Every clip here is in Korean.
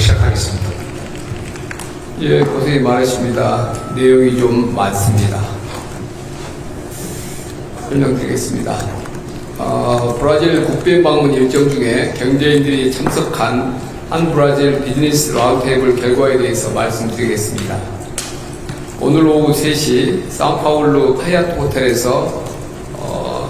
시작하겠습니다. 예, 고생이 많으십니다. 내용이 좀 많습니다. 설명드리겠습니다. 브라질 국빈 방문 일정 중에 경제인들이 참석한 한 브라질 비즈니스 라운드테이블 결과에 대해서 말씀드리겠습니다. 오늘 오후 3시 사우파울루 하얏트 호텔에서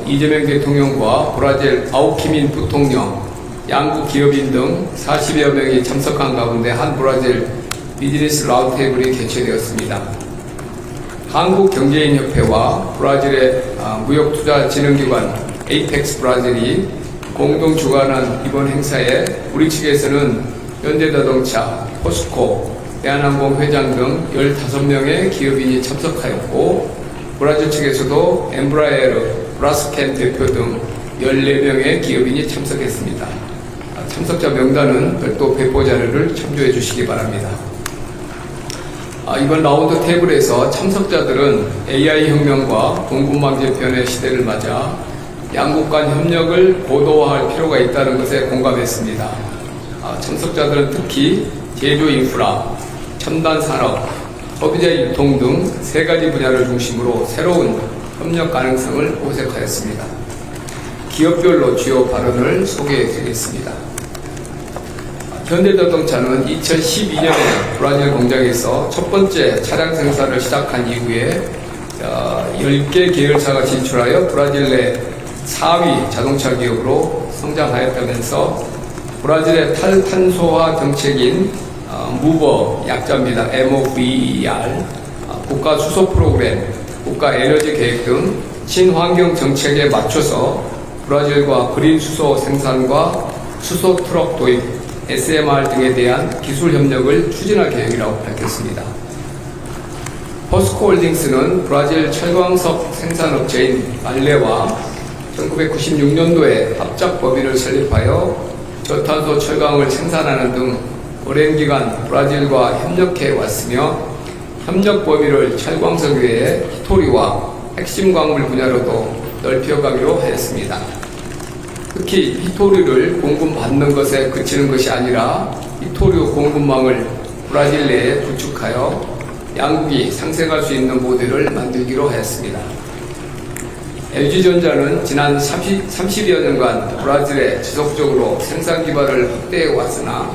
이재명 대통령과 브라질 아우키민 부통령, 양국 기업인 등 40여 명이 참석한 가운데 한 브라질 비즈니스 라운드테이블이 개최되었습니다. 한국경제인협회와 브라질의 무역투자진흥기관 에이펙스 브라질이 공동 주관한 이번 행사에 우리 측에서는 현대자동차, 포스코, 대한항공 회장 등 15명의 기업인이 참석하였고, 브라질 측에서도 엠브라에르, 브라스켄 대표 등 14명의 기업인이 참석했습니다. 참석자 명단은 별도 배포 자료를 참조해 주시기 바랍니다. 이번 라운드 테이블에서 참석자들은 AI 혁명과 공급망 재편의 시대를 맞아 양국 간 협력을 고도화할 필요가 있다는 것에 공감했습니다. 참석자들은 특히 제조 인프라, 첨단 산업, 소비자 유통 등 3가지 분야를 중심으로 새로운 협력 가능성을 모색하였습니다. 기업별로 주요 발언을 소개해 드리겠습니다. 현대자동차는 2012년에 브라질 공장에서 첫 번째 차량 생산을 시작한 이후에 10개 계열사가 진출하여 브라질 내 4위 자동차 기업으로 성장하였다면서 브라질의 탈탄소화 정책인 무버, 약자입니다. MOVER, 국가 수소 프로그램, 국가 에너지 계획 등 친환경 정책에 맞춰서 브라질과 그린 수소 생산과 수소 트럭 도입, SMR 등에 대한 기술 협력을 추진할 계획이라고 밝혔습니다. 포스코홀딩스는 브라질 철광석 생산업체인 발레와 1996년도에 합작 법인을 설립하여 저탄소 철강을 생산하는 등 오랜 기간 브라질과 협력해 왔으며, 협력 범위를 철광석 외에 히토리와 핵심 광물 분야로도 넓혀가기로 하였습니다. 특히 히토리를 공급받는 것에 그치는 것이 아니라 히토리오 공급망을 브라질 내에 구축하여 양국이 상생할 수 있는 모델을 만들기로 하였습니다. LG전자는 지난 30여 년간 브라질에 지속적으로 생산 기반을 확대해 왔으며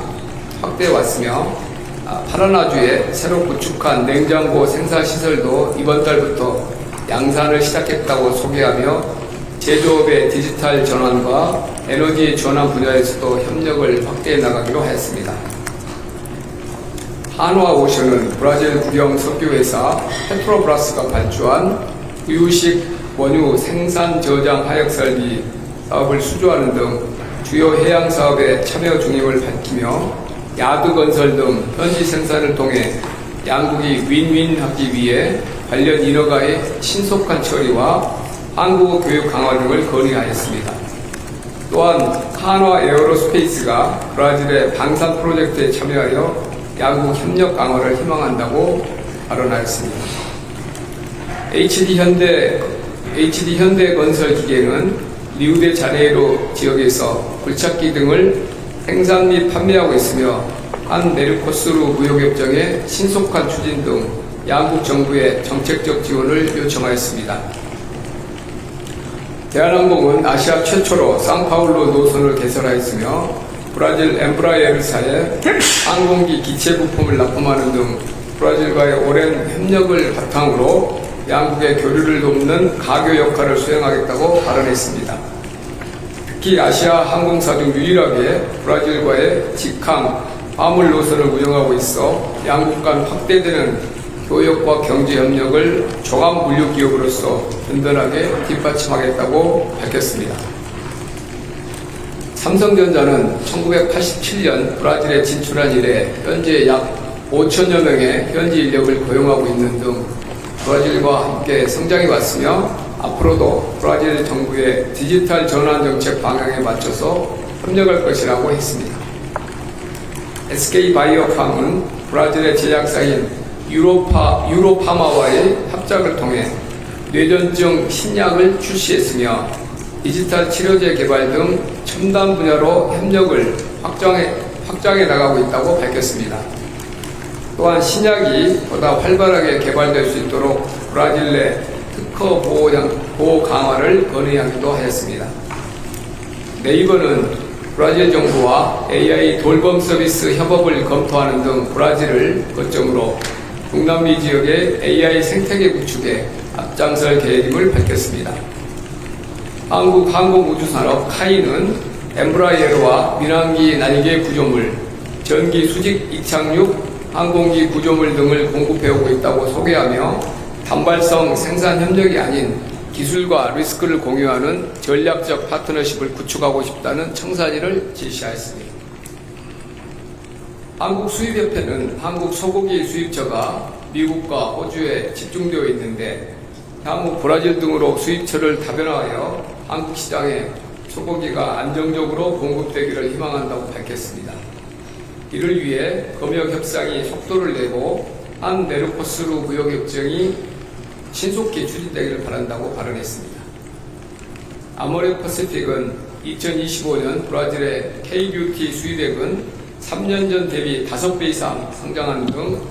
파라나주에 새로 구축한 냉장고 생산 시설도 이번 달부터 양산을 시작했다고 소개하며, 제조업의 디지털 전환과 에너지 전환 분야에서도 협력을 확대해 나가기로 하였습니다. 한화오션은 브라질 국영 석유회사 페트로브라스가 발주한 유식 원유 생산 저장 하역 설비 사업을 수주하는 등 주요 해양 사업에 참여 중임을 밝히며, 야드건설 등 현지 생산을 통해 양국이 윈윈하기 위해 관련 인허가의 신속한 처리와 한국어 교육 강화 등을 건의하였습니다. 또한 한화 에어로스페이스가 브라질의 방산 프로젝트에 참여하여 양국 협력 강화를 희망한다고 발언하였습니다. HD 현대건설 기계는 리우데자네이루 지역에서 굴착기 등을 생산 및 판매하고 있으며, 한 메르코스루 무역협정의 신속한 추진 등 양국 정부의 정책적 지원을 요청하였습니다. 대한항공은 아시아 최초로 상파울루 노선을 개설하였으며, 브라질 엠브라에르사에 항공기 기체 부품을 납품하는 등 브라질과의 오랜 협력을 바탕으로 양국의 교류를 돕는 가교 역할을 수행하겠다고 발언했습니다. 특히 아시아 항공사 중 유일하게 브라질과의 직항, 화물 노선을 운영하고 있어 양국 간 확대되는 교역과 경제 협력을 종합 물류 기업으로서 든든하게 뒷받침하겠다고 밝혔습니다. 삼성전자는 1987년 브라질에 진출한 이래 현재 약 5천여 명의 현지 인력을 고용하고 있는 등 브라질과 함께 성장해 왔으며, 앞으로도 브라질 정부의 디지털 전환 정책 방향에 맞춰서 협력할 것이라고 했습니다. SK바이오팜은 브라질의 제약사인 유로파마와의 합작을 통해 뇌전증 신약을 출시했으며, 디지털 치료제 개발 등 첨단 분야로 협력을 확장해 나가고 있다고 밝혔습니다. 또한 신약이 보다 활발하게 개발될 수 있도록 브라질 내 특허 보호 강화를 건의하기도 하였습니다. 네이버는 브라질 정부와 AI 돌봄 서비스 협업을 검토하는 등 브라질을 거점으로 중남미 지역의 AI 생태계 구축에 앞장설 계획임을 밝혔습니다. 한국 항공우주산업 카이는 엠브라이어와 민항기 날개 구조물, 전기 수직 이착륙 항공기 구조물 등을 공급해오고 있다고 소개하며 단발성 생산 협력이 아닌 기술과 리스크를 공유하는 전략적 파트너십을 구축하고 싶다는 청사진을 제시하였습니다. 한국수입협회는 한국 소고기 수입처가 미국과 호주에 집중되어 있는데 향후 브라질 등으로 수입처를 다변화하여 한국 시장에 소고기가 안정적으로 공급되기를 희망한다고 밝혔습니다. 이를 위해 검역 협상이 속도를 내고 한 메르코스루 무역 협정이 신속히 추진되기를 바란다고 발언했습니다. 아모레퍼시픽은 2025년 브라질의 K-뷰티 수입액은 3년 전 대비 5배 이상 성장하는 등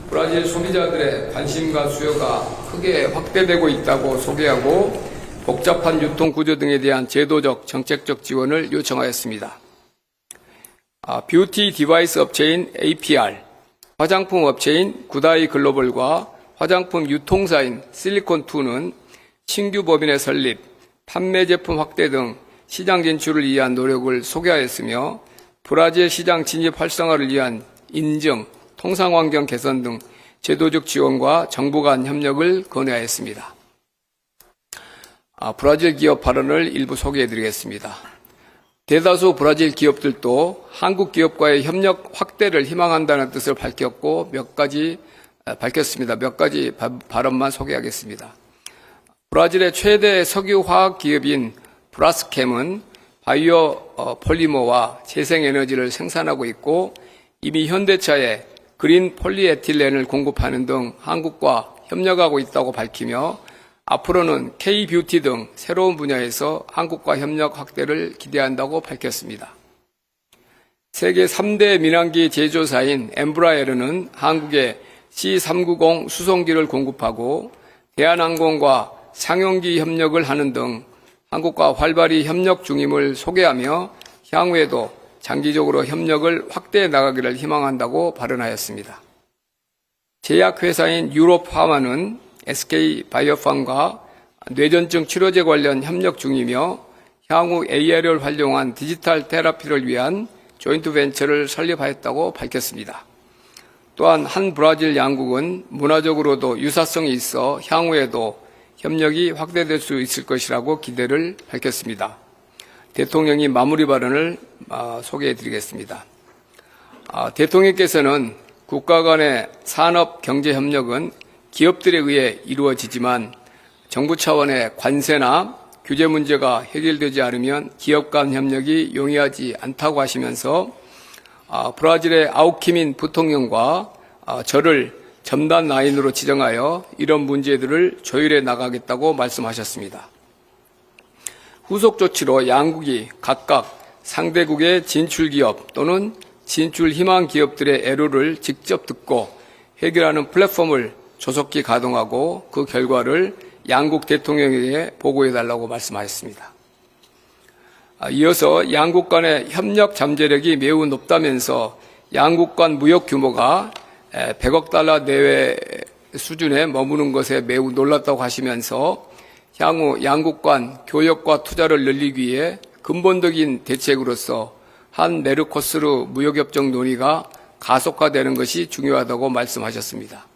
브라질 소비자들의 관심과 수요가 크게 확대되고 있다고 소개하고 복잡한 유통 구조 등에 대한 제도적, 정책적 지원을 요청하였습니다. 뷰티 디바이스 업체인 APR, 화장품 업체인 구다이 글로벌과 화장품 유통사인 실리콘2는 신규 법인의 설립, 판매 제품 확대 등 시장 진출을 위한 노력을 소개하였으며 브라질 시장 진입 활성화를 위한 인증, 통상환경 개선 등 제도적 지원과 정부 간 협력을 건의하였습니다. 브라질 기업 발언을 일부 소개해드리겠습니다. 대다수 브라질 기업들도 한국 기업과의 협력 확대를 희망한다는 뜻을 밝혔고 밝혔습니다. 몇 가지 발언만 소개하겠습니다. 브라질의 최대 석유화학 기업인 브라스캠은 바이오 폴리머와 재생에너지를 생산하고 있고 이미 현대차에 그린 폴리에틸렌을 공급하는 등 한국과 협력하고 있다고 밝히며 앞으로는 K-뷰티 등 새로운 분야에서 한국과 협력 확대를 기대한다고 밝혔습니다. 세계 3대 민항기 제조사인 엠브라에르는 한국에 C390 수송기를 공급하고 대한항공과 상용기 협력을 하는 등 한국과 활발히 협력 중임을 소개하며 향후에도 장기적으로 협력을 확대해 나가기를 희망한다고 발언하였습니다. 제약회사인 유로파마는 SK바이오팜과 뇌전증 치료제 관련 협력 중이며 향후 AI를 활용한 디지털 테라피를 위한 조인트 벤처를 설립하였다고 밝혔습니다. 또한 한 브라질 양국은 문화적으로도 유사성이 있어 향후에도 협력이 확대될 수 있을 것이라고 기대를 밝혔습니다. 대통령이 마무리 발언을 소개해드리겠습니다. 대통령께서는 국가 간의 산업 경제 협력은 기업들에 의해 이루어지지만 정부 차원의 관세나 규제 문제가 해결되지 않으면 기업 간 협력이 용이하지 않다고 하시면서 브라질의 아우키민 부통령과 저를 첨단 라인으로 지정하여 이런 문제들을 조율해 나가겠다고 말씀하셨습니다. 후속 조치로 양국이 각각 상대국의 진출 기업 또는 진출 희망 기업들의 애로를 직접 듣고 해결하는 플랫폼을 조속히 가동하고 그 결과를 양국 대통령에게 보고해달라고 말씀하셨습니다. 이어서 양국 간의 협력 잠재력이 매우 높다면서 양국 간 무역 규모가 100억 달러 내외 수준에 머무는 것에 매우 놀랐다고 하시면서 향후 양국 간 교역과 투자를 늘리기 위해 근본적인 대책으로서 한 메르코스루 무역협정 논의가 가속화되는 것이 중요하다고 말씀하셨습니다.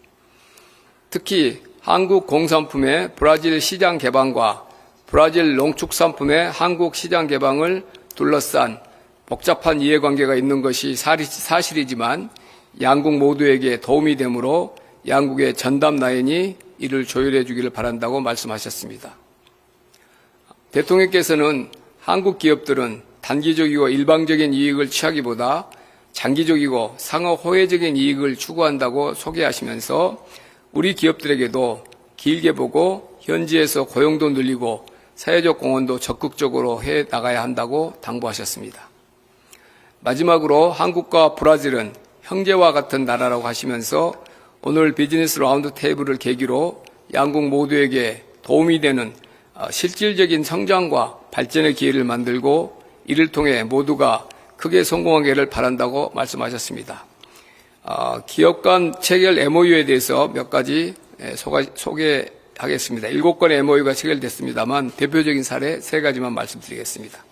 특히 한국 공산품의 브라질 시장 개방과 브라질 농축산품의 한국 시장 개방을 둘러싼 복잡한 이해관계가 있는 것이 사실이지만 양국 모두에게 도움이 되므로 양국의 전담 라인이 이를 조율해 주기를 바란다고 말씀하셨습니다. 대통령께서는 한국 기업들은 단기적이고 일방적인 이익을 취하기보다 장기적이고 상호 호혜적인 이익을 추구한다고 소개하시면서 우리 기업들에게도 길게 보고 현지에서 고용도 늘리고 사회적 공헌도 적극적으로 해 나가야 한다고 당부하셨습니다. 마지막으로 한국과 브라질은 형제와 같은 나라라고 하시면서 오늘 비즈니스 라운드 테이블을 계기로 양국 모두에게 도움이 되는 실질적인 성장과 발전의 기회를 만들고 이를 통해 모두가 크게 성공하기를 바란다고 말씀하셨습니다. 기업 간 체결 MOU에 대해서 몇 가지 소개하겠습니다. 7건의 MOU가 체결됐습니다만 대표적인 사례 3가지만 말씀드리겠습니다.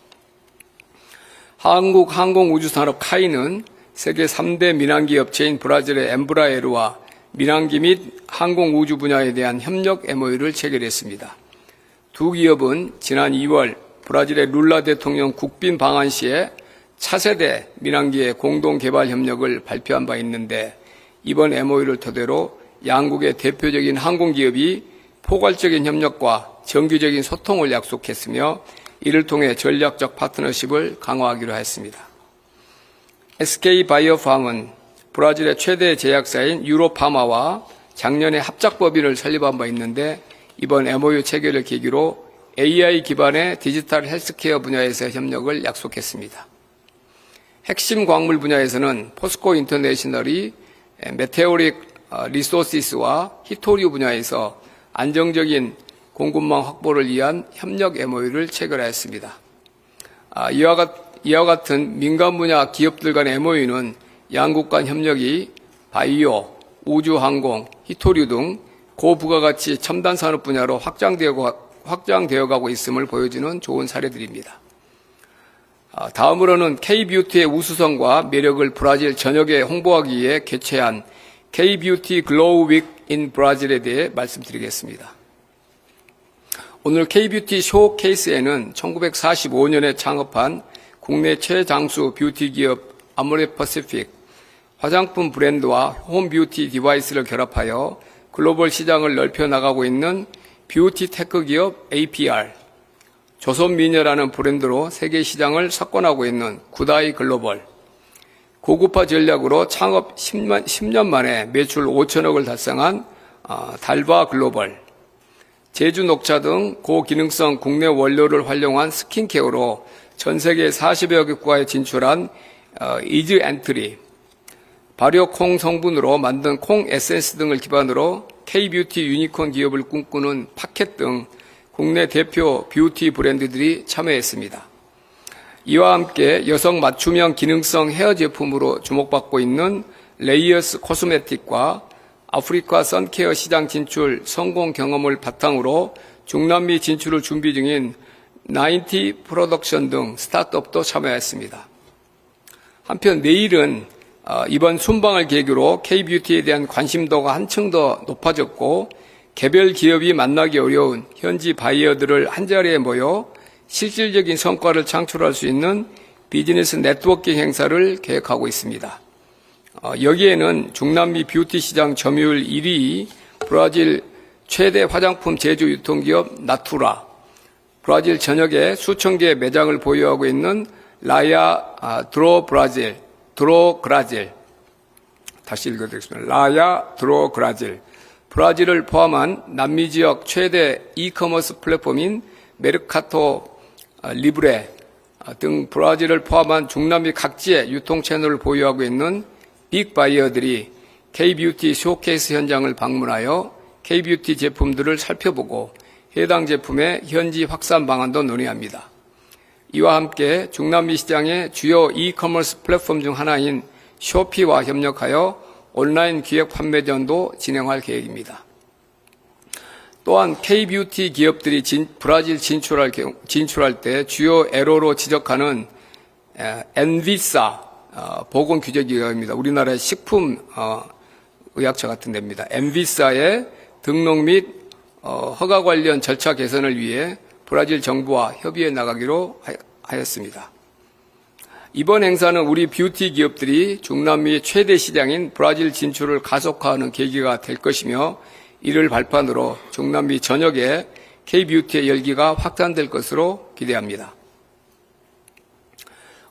한국항공우주산업 카이는 세계 3대 민항기 업체인 브라질의 엠브라에르와 민항기 및 항공우주 분야에 대한 협력 MOU를 체결했습니다. 두 기업은 지난 2월 브라질의 룰라 대통령 국빈 방한 시에 차세대 민항기의 공동개발 협력을 발표한 바 있는데 이번 MOU를 토대로 양국의 대표적인 항공기업이 포괄적인 협력과 정기적인 소통을 약속했으며 이를 통해 전략적 파트너십을 강화하기로 했습니다. SK바이오팜은 브라질의 최대 제약사인 유로파마와 작년에 합작법인을 설립한 바 있는데 이번 MOU 체결을 계기로 AI 기반의 디지털 헬스케어 분야에서 협력을 약속했습니다. 핵심 광물 분야에서는 포스코 인터내셔널이 메테오릭 리소시스와 히토리우 분야에서 안정적인 공급망 확보를 위한 협력 MOU를 체결하였습니다. 이와 같은 민간 분야 기업들 간의 MOU는 양국 간 협력이 바이오, 우주항공, 히토류 등 고부가가치 첨단 산업 분야로 확장되어 가고 있음을 보여주는 좋은 사례들입니다. 다음으로는 K-뷰티의 우수성과 매력을 브라질 전역에 홍보하기 위해 개최한 K-뷰티 글로우 윅 인 브라질에 대해 말씀드리겠습니다. 오늘 K-뷰티 쇼케이스에는 1945년에 창업한 국내 최장수 뷰티 기업 아모레 퍼시픽, 화장품 브랜드와 홈 뷰티 디바이스를 결합하여 글로벌 시장을 넓혀 나가고 있는 뷰티 테크 기업 APR, 조선미녀라는 브랜드로 세계 시장을 석권하고 있는 구다이 글로벌, 고급화 전략으로 창업 10년 만에 매출 5천억을 달성한 달바 글로벌, 제주 녹차 등 고기능성 국내 원료를 활용한 스킨케어로 전 세계 40여 국가에 진출한 이즈 엔트리, 발효콩 성분으로 만든 콩 에센스 등을 기반으로 K-뷰티 유니콘 기업을 꿈꾸는 파켓 등 국내 대표 뷰티 브랜드들이 참여했습니다. 이와 함께 여성 맞춤형 기능성 헤어 제품으로 주목받고 있는 레이어스 코스메틱과 아프리카 선케어 시장 진출 성공 경험을 바탕으로 중남미 진출을 준비 중인 90 프로덕션 등 스타트업도 참여했습니다. 한편 내일은 이번 순방을 계기로 K-뷰티에 대한 관심도가 한층 더 높아졌고 개별 기업이 만나기 어려운 현지 바이어들을 한자리에 모여 실질적인 성과를 창출할 수 있는 비즈니스 네트워킹 행사를 계획하고 있습니다. 여기에는 중남미 뷰티 시장 점유율 1위 브라질 최대 화장품 제조 유통기업 나투라, 브라질 전역에 수천 개의 매장을 보유하고 있는 라야 드로그라질, 다시 읽어드리겠습니다. 라야 드로그라질, 브라질을 포함한 남미 지역 최대 이커머스 플랫폼인 메르카토 리브레 등 브라질을 포함한 중남미 각지의 유통 채널을 보유하고 있는 빅바이어들이 K-뷰티 쇼케이스 현장을 방문하여 K-뷰티 제품들을 살펴보고 해당 제품의 현지 확산 방안도 논의합니다. 이와 함께 중남미 시장의 주요 이커머스 플랫폼 중 하나인 쇼피와 협력하여 온라인 기획 판매전도 진행할 계획입니다. 또한 K-뷰티 기업들이 브라질 진출할 때 주요 애로로 지적하는 엔비사 보건규제기관입니다. 우리나라의 식품 의약처 같은 데입니다. 엔비사의 등록 및 허가 관련 절차 개선을 위해 브라질 정부와 협의해 나가기로 하였습니다. 이번 행사는 우리 뷰티 기업들이 중남미 최대 시장인 브라질 진출을 가속화하는 계기가 될 것이며 이를 발판으로 중남미 전역에 K-뷰티의 열기가 확산될 것으로 기대합니다.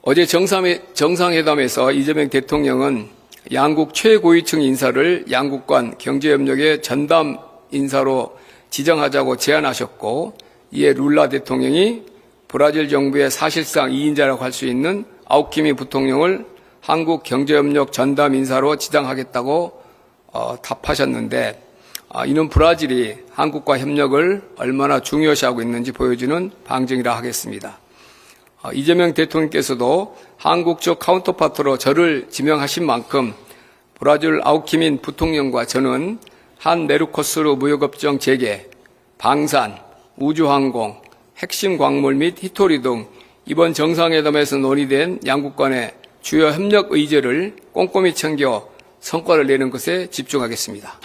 어제 정상회담에서 이재명 대통령은 양국 최고위층 인사를 양국 간 경제협력의 전담 인사로 지정하자고 제안하셨고 이에 룰라 대통령이 브라질 정부의 사실상 2인자라고 할 수 있는 아우키민 부통령을 한국경제협력 전담 인사로 지정하겠다고 답하셨는데, 이는 브라질이 한국과 협력을 얼마나 중요시하고 있는지 보여주는 방증이라 하겠습니다. 이재명 대통령께서도 한국 측 카운터파트로 저를 지명하신 만큼 브라질 아우키민 부통령과 저는 한 메르코스루 무역협정 재개, 방산, 우주항공, 핵심 광물 및 히토리 등 이번 정상회담에서 논의된 양국 간의 주요 협력 의제를 꼼꼼히 챙겨 성과를 내는 것에 집중하겠습니다.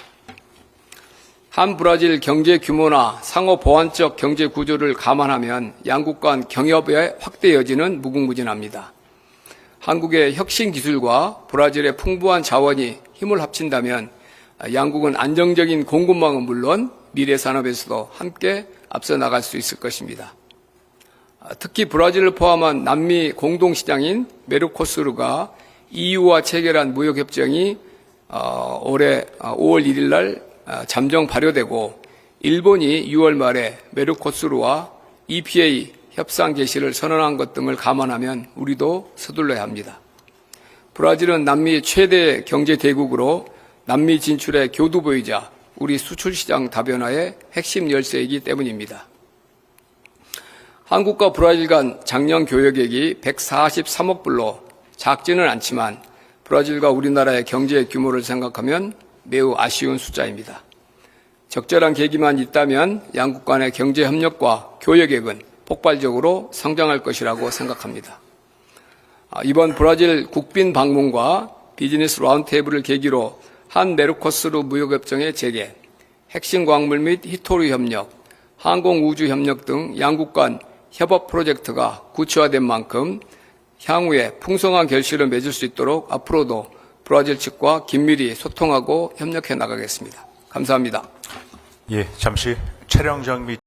한 브라질 경제 규모나 상호 보완적 경제 구조를 감안하면 양국 간 경협의 확대 여지는 무궁무진합니다. 한국의 혁신 기술과 브라질의 풍부한 자원이 힘을 합친다면 양국은 안정적인 공급망은 물론 미래 산업에서도 함께 앞서 나갈 수 있을 것입니다. 특히 브라질을 포함한 남미 공동시장인 메르코스루가 EU와 체결한 무역협정이 올해 5월 1일 날 잠정 발효되고 일본이 6월 말에 메르코스루와 EPA 협상 개시를 선언한 것 등을 감안하면 우리도 서둘러야 합니다. 브라질은 남미 최대 경제 대국으로 남미 진출의 교두보이자 우리 수출시장 다변화의 핵심 열쇠이기 때문입니다. 한국과 브라질 간 작년 교역액이 143억 불로 작지는 않지만 브라질과 우리나라의 경제 규모를 생각하면 매우 아쉬운 숫자입니다. 적절한 계기만 있다면 양국 간의 경제 협력과 교역액은 폭발적으로 성장할 것이라고 생각합니다. 이번 브라질 국빈 방문과 비즈니스 라운드테이블을 계기로 한 메르코스루 무역협정의 재개, 핵심 광물 및 히토리 협력, 항공우주 협력 등 양국 간 협업 프로젝트가 구체화된 만큼 향후에 풍성한 결실을 맺을 수 있도록 앞으로도 브라질 측과 긴밀히 소통하고 협력해 나가겠습니다. 감사합니다. 예, 잠시 촬영 정비